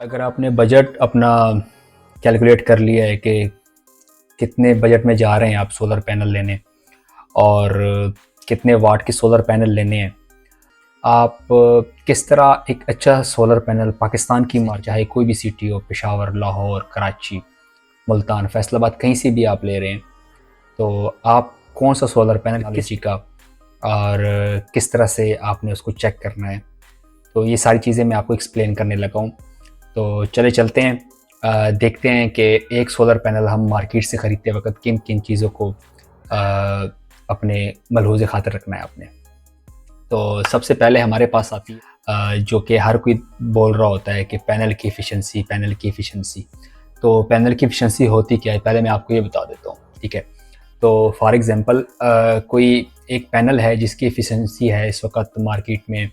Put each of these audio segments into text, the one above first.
अगर आपने बजट अपना कैलकुलेट कर लिया है कि कितने बजट में जा रहे हैं आप सोलर पैनल लेने और कितने वाट के सोलर पैनल लेने हैं, आप किस तरह एक अच्छा सोलर पैनल पाकिस्तान की मार्केट, चाहे कोई भी सिटी हो, पेशावर, लाहौर, कराची, मुल्तान, फैसलाबाद, कहीं से भी आप ले रहे हैं, तो आप कौन सा सोलर पैनल किसी का और किस तरह से आपने उसको चेक करना है, तो ये सारी चीज़ें मैं आपको एक्सप्लेन करने लगा हूँ। तो चले चलते हैं, देखते हैं कि एक सोलर पैनल हम मार्केट से ख़रीदते वक्त किन किन चीज़ों को अपने मलहूज़ खातिर रखना है आपने। तो सबसे पहले हमारे पास आती है जो कि हर कोई बोल रहा होता है कि पैनल की एफिशिएंसी, पैनल की एफिशिएंसी। तो पैनल की एफिशिएंसी होती क्या है, पहले मैं आपको ये बता देता हूँ, ठीक है। तो फॉर एग्जांपल कोई एक पैनल है जिसकी एफिशिएंसी है इस वक्त मार्केट में,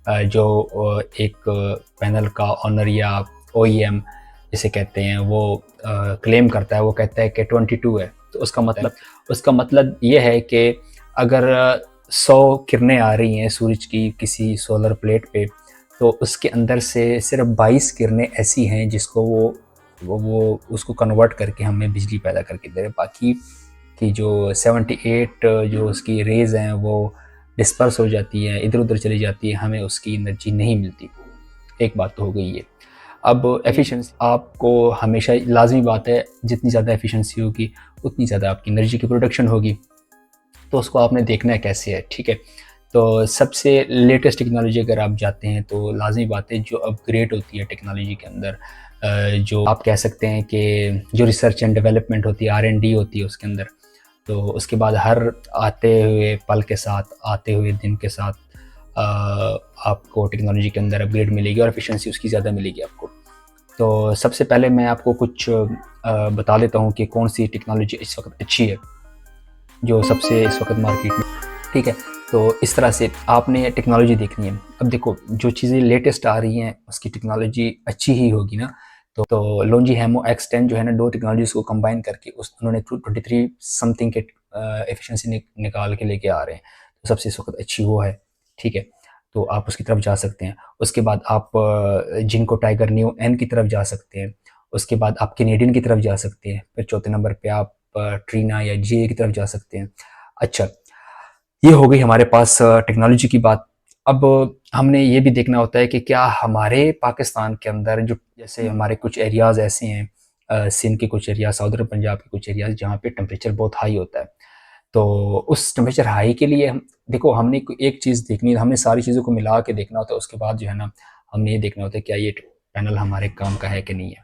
जो एक पैनल का ऑनर या ओईएम जिसे कहते हैं वो क्लेम करता है, वो कहता है कि 22 है। तो उसका मतलब ये है कि अगर 100 किरणें आ रही हैं सूरज की किसी सोलर प्लेट पे, तो उसके अंदर से सिर्फ 22 किरणें ऐसी हैं जिसको वो उसको कन्वर्ट करके हमें बिजली पैदा करके दे रहे हैं। बाकी की जो 78 जो उसकी रेज़ हैं वो डिस्पर्स हो जाती हैं, इधर उधर चली जाती है, हमें उसकी एनर्जी नहीं मिलती। एक बात तो हो गई ये। अब एफिशिएंसी आपको हमेशा लाजमी बात है, जितनी ज़्यादा एफिशिएंसी होगी उतनी ज़्यादा आपकी एनर्जी की प्रोडक्शन होगी, तो उसको आपने देखना है कैसे है, ठीक है। तो सबसे लेटेस्ट टेक्नोलॉजी अगर आप जाते हैं तो लाजमी बात है जो अपग्रेड होती है टेक्नोलॉजी के अंदर, जो आप कह सकते हैं कि जो रिसर्च एंड डेवलपमेंट होती है, R&D होती है उसके अंदर, तो उसके बाद हर आते हुए पल के साथ, आते हुए दिन के साथ आपको टेक्नोलॉजी के अंदर अपग्रेड मिलेगी और एफिशिएंसी उसकी ज़्यादा मिलेगी आपको। तो सबसे पहले मैं आपको कुछ बता देता हूँ कि कौन सी टेक्नोलॉजी इस वक्त अच्छी है, जो सबसे इस वक्त मार्केट में, ठीक है। तो इस तरह से आपने टेक्नोलॉजी देखनी है। अब देखो, जो चीज़ें लेटेस्ट आ रही हैं उसकी टेक्नोलॉजी अच्छी ही होगी ना। तो लोंजी हेमो X10 जो है ना, दो टेक्नोलॉजीज़ को कंबाइन करके उन्होंने 23 समथिंग के एफिशिएंसी निकाल के लेके आ रहे हैं। तो सबसे इस वक्त अच्छी वो है, ठीक है। तो आप उसकी तरफ जा सकते हैं। उसके बाद आप जिनको टाइगर न्यू N की तरफ जा सकते हैं। उसके बाद आप कैनेडियन की तरफ जा सकते हैं। फिर चौथे नंबर पे आप ट्रीना या GA की तरफ जा सकते हैं। अच्छा, ये हो गई हमारे पास टेक्नोलॉजी की बात। अब हमने ये भी देखना होता है कि क्या हमारे पाकिस्तान के अंदर, जो जैसे हमारे कुछ एरियाज़ ऐसे हैं, सिंध के कुछ एरिया, साउदर्न पंजाब के कुछ एरियाज़ जहाँ पे टेम्परेचर बहुत हाई होता है, तो उस टेम्परेचर हाई के लिए हम देखो, हमने एक चीज़ देखनी है, हमने सारी चीज़ों को मिला के देखना होता है। उसके बाद जो है ना, हमने ये देखना होता है क्या ये पैनल हमारे काम का है कि नहीं है।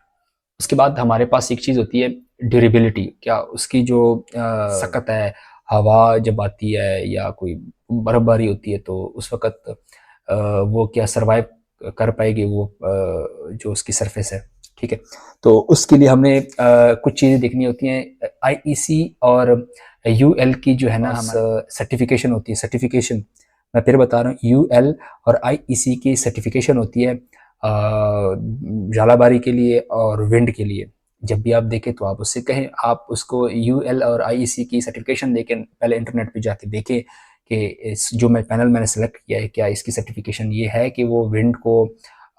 उसके बाद हमारे पास एक चीज़ होती है ड्यूरेबिलिटी, क्या उसकी जो सकत है, हवा जब आती है या कोई बर्फबारी होती है तो उस वक़्त वो क्या सर्वाइव कर पाएगी, वो जो उसकी सरफेस है, ठीक है। तो उसके लिए हमने कुछ चीज़ें देखनी होती हैं। आईईसी और यूएल की जो है ना सर्टिफिकेशन होती है, सर्टिफिकेशन मैं फिर बता रहा हूँ, यूएल और आईईसी की सर्टिफिकेशन होती है झालाबारी के लिए और विंड के लिए। जब भी आप देखें तो आप उससे कहें, आप उसको यूएल और आईईसी की सर्टिफिकेशन देखें, पहले इंटरनेट पे जाके देखें कि इस जो मैं पैनल मैंने सेलेक्ट किया है, क्या इसकी सर्टिफिकेशन ये है कि वो विंड को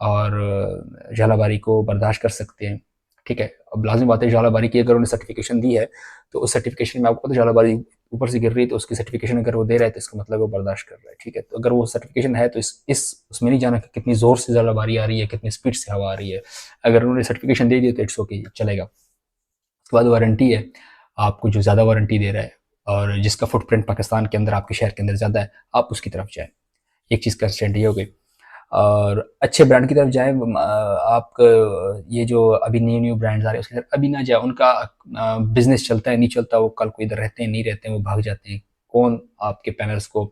और झालाबारी को बर्दाश्त कर सकते हैं, ठीक है। अब लाजमी बात है, झालाबारी की अगर उन्हें सर्टिफिकेशन दी है तो उस सर्टिफिकेशन में आपको पता है झालाबारी ऊपर से गिर रही है, तो उसकी सर्टिफिकेशन अगर वो दे रहा है तो इसका मतलब वो बर्दाश्त कर रहा है, ठीक है। तो अगर वो सर्टिफिकेशन है तो इस उसमें नहीं जाना कि कितनी ज़ोर से झालाबारी आ रही है, कितनी स्पीड से हवा आ रही है। अगर उन्होंने सर्टिफिकेशन दे दी तो इट्स ओके, चलेगा। उसके बाद वारंटी है, आपको जो ज़्यादा वारंटी दे रहा है और जिसका फुटप्रिंट पाकिस्तान के अंदर, आपके शहर के अंदर ज़्यादा है, आप उसकी तरफ जाएँ। एक चीज़ कंस्ट्रेंट ये हो गई। और अच्छे ब्रांड की तरफ जाएँ, आप ये जो अभी न्यू ब्रांड्स आ रहे हैं उसकी तरफ अभी ना जाए। उनका बिज़नेस चलता है, नहीं चलता, वो कल को इधर रहते हैं, नहीं रहते हैं, वो भाग जाते हैं। कौन आपके पैनल्स को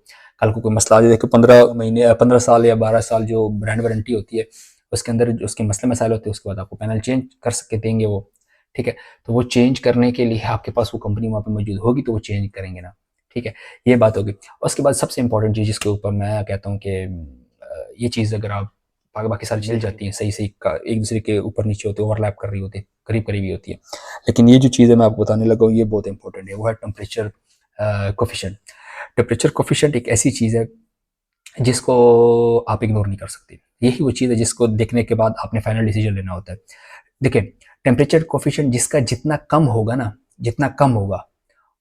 कल को कोई मसला आ जाए, देखो 15 महीने, 15 साल या 12 साल जो ब्रांड वारंटी होती है, उसके अंदर जो उसके मसले मसाइल होते हैं, उसके बाद आपको पैनल चेंज कर सके देंगे वो, ठीक है। तो वो चेंज करने के लिए आपके पास वो कंपनी वहाँ पे मौजूद होगी, तो वो चेंज करेंगे ना, ठीक है। ये बात होगी। उसके बाद सबसे इंपॉर्टेंट चीज़ जिसके ऊपर मैं कहता हूँ कि ये चीज़ अगर आप बाकी सारी चीज़ें जाती हैं सही सही का, एक दूसरे के ऊपर नीचे होते, ओवरलैप कर रही होती है, करीब करीब ही होती है, लेकिन ये जो चीज़ है मैं आपको बताने लगा हूँ, ये बहुत इंपॉर्टेंट है। वो है टेम्परेचर कोफिशिएंट। टेम्परेचर कोफिशिएंट एक ऐसी चीज़ है जिसको आप इग्नोर नहीं कर सकते। यही वो चीज़ है जिसको देखने के बाद आपने फाइनल डिसीजन लेना होता है। देखिए, टेम्परेचर कोफिशिएंट जिसका जितना कम होगा ना, जितना कम होगा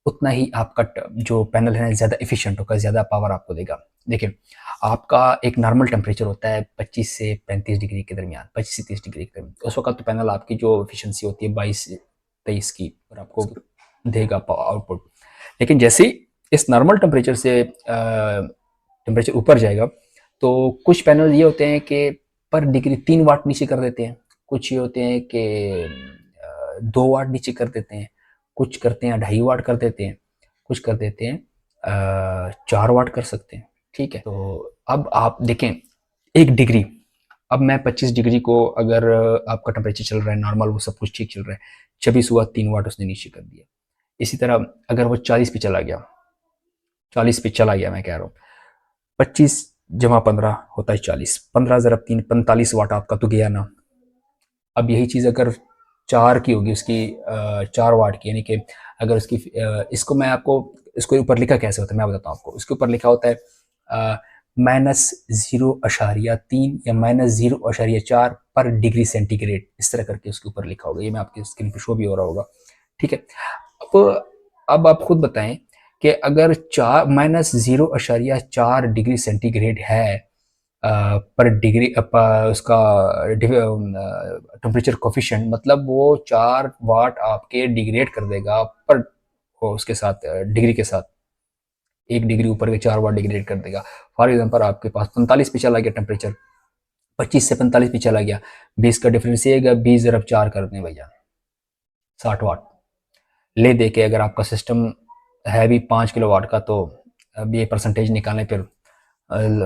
उतना ही आपका जो पैनल है ज़्यादा एफिशिएंट होगा, ज़्यादा पावर आपको देगा। देखिए, आपका एक नॉर्मल टेम्परेचर होता है 25 से 35 डिग्री के दरमियान, 25 से 30 डिग्री के दरमियान। उस वक्त तो पैनल आपकी जो एफिशिएंसी होती है 22 से 23 की, और आपको देगा आउटपुट। लेकिन जैसे ही इस नॉर्मल टेम्परेचर से टेम्परेचर ऊपर जाएगा, तो कुछ पैनल ये होते हैं कि पर डिग्री 3 वाट नीचे कर देते हैं, कुछ ये होते हैं कि 2 वाट नीचे कर देते हैं, कुछ करते हैं 2.5 वाट कर देते हैं, कुछ कर देते हैं 4 वाट कर सकते हैं। ठीक है, तो अब आप देखें 1 डिग्री, अब मैं 25 डिग्री को, अगर आपका टेम्परेचर चल रहा है नॉर्मल, वो सब कुछ ठीक चल रहा है, 26 हुआ, 3 वाट उसने नीचे कर दिया। इसी तरह अगर वो 40 पे चला गया, 40 पे चला गया मैं कह रहा हूँ, 25 जमा 15 होता है 40, 15 ज़रब 3 45 वाट आपका तो गया ना। अब यही चीज़ अगर 4 की होगी उसकी, 4 वाट की, यानी कि अगर उसकी इसको मैं आपको, इसको ऊपर लिखा कैसे होता है मैं बताता हूँ आपको। इसके ऊपर लिखा होता है -0.3 या -0.4 पर डिग्री सेंटीग्रेड, इस तरह करके उसके ऊपर लिखा होगा। ये मैं आपकी स्क्रीन पर शो भी हो रहा होगा। ठीक है, अब आप खुद बताएं कि अगर 0.4 डिग्री सेंटीग्रेड है पर डिग्री उसका टेम्परेचर कोफिशिएंट, मतलब वो 4 वाट आपके डिग्रेड कर देगा पर वो उसके साथ डिग्री के साथ 1 डिग्री ऊपर के 4 वाट डिग्रेड कर देगा। फॉर एग्जांपल आपके पास 45 पे चला गया टेम्परेचर, 25 से 45 पे चला गया, 20 का डिफरेंस ये है, 20 ज़रब 4 कर दें भैया, 60 वाट ले दे के। अगर आपका सिस्टम है भी 5 किलो वाट का, तो अब ये परसेंटेज निकालें, फिर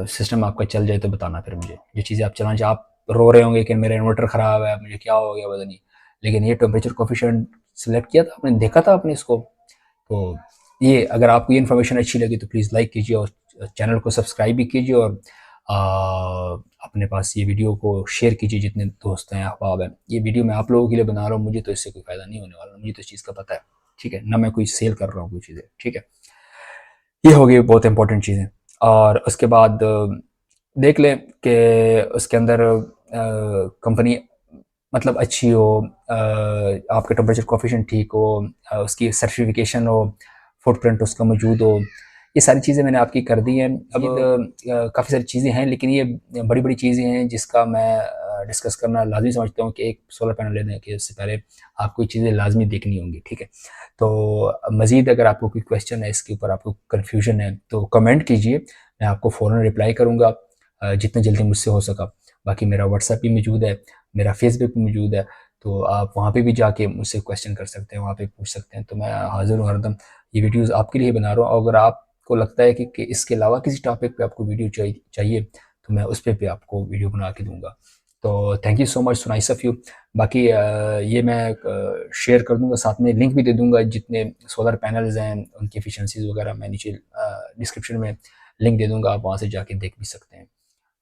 सिस्टम आपका चल जाए तो बताना फिर मुझे। जो चीज़ें आप चलाना, आप रो रहे होंगे कि मेरा इन्वर्टर ख़राब है, मुझे क्या हो गया पता नहीं, लेकिन ये टेम्परेचर कोफिशिएंट सेलेक्ट किया था आपने, देखा था आपने इसको। तो ये, अगर आपको ये इन्फॉर्मेशन अच्छी लगी तो प्लीज़ लाइक कीजिए और चैनल को सब्सक्राइब भी कीजिए, और अपने पास ये वीडियो को शेयर कीजिए जितने दोस्त हैं, अहबाब हैं। ये वीडियो मैं आप लोगों के लिए बना रहा हूँ, मुझे तो इससे कोई फ़ायदा नहीं होने वाला, मुझे तो इस चीज़ का पता है। ठीक है ना, मैं कोई सेल कर रहा हूँ कोई चीज़ें। ठीक है, ये हो गई बहुत इंपॉर्टेंट चीज़ें। और उसके बाद देख लें कि उसके अंदर कंपनी मतलब अच्छी हो, आपके टेम्परेचर कोफिशिएंट ठीक हो, उसकी सर्टिफिकेशन हो, फुटप्रिंट उसका मौजूद हो। ये सारी चीज़ें मैंने आपकी कर दी हैं। अब काफ़ी सारी चीज़ें हैं, लेकिन ये बड़ी बड़ी चीज़ें हैं जिसका मैं डिस्कस करना लाजमी समझता हूँ कि एक सोलर पैनल लेने के उससे पहले आपको ये चीज़ें लाजमी देखनी होंगी। ठीक है, तो मज़ीद अगर आपको कोई क्वेश्चन है, इसके ऊपर आपको कन्फ्यूजन है, तो कमेंट कीजिए, मैं आपको फ़ौरन रिप्लाई करूँगा जितने जल्दी मुझसे हो सका। बाकी मेरा व्हाट्सएप भी मौजूद है, मेरा फेसबुक भी मौजूद है, तो आप वहाँ पे भी जाके मुझसे क्वेश्चन कर सकते हैं, वहाँ पे पूछ सकते हैं। तो मैं हाज़िर हूँ हरदम, ये वीडियोज़ आपके लिए बना रहा हूँ। अगर आपको लगता है कि इसके अलावा किसी टॉपिक पे आपको वीडियो चाहिए, तो मैं उस पे भी आपको वीडियो बना के दूँगा। तो thank you so much, so nice of you. बाकी ये मैं शेयर कर दूँगा, साथ में लिंक भी दे दूँगा, जितने सोलर पैनल्स हैं उनकी एफिशिएंसीज़ वगैरह मैं नीचे डिस्क्रिप्शन में लिंक दे दूँगा, आप वहाँ से जाके देख भी सकते हैं।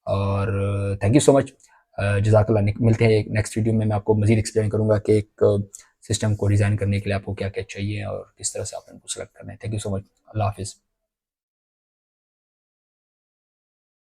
और थैंक यू सो मच, जज़ाकल्लाह। मिलते हैं एक नेक्स्ट वीडियो में, मैं आपको मज़ीद एक्सप्लेन करूँगा कि एक सिस्टम को डिज़ाइन करने के लिए आपको क्या-क्या चाहिए और किस तरह से आप इनको सेलेक्ट करना है। थैंक यू सो मच, अल्लाह हाफ़िज़।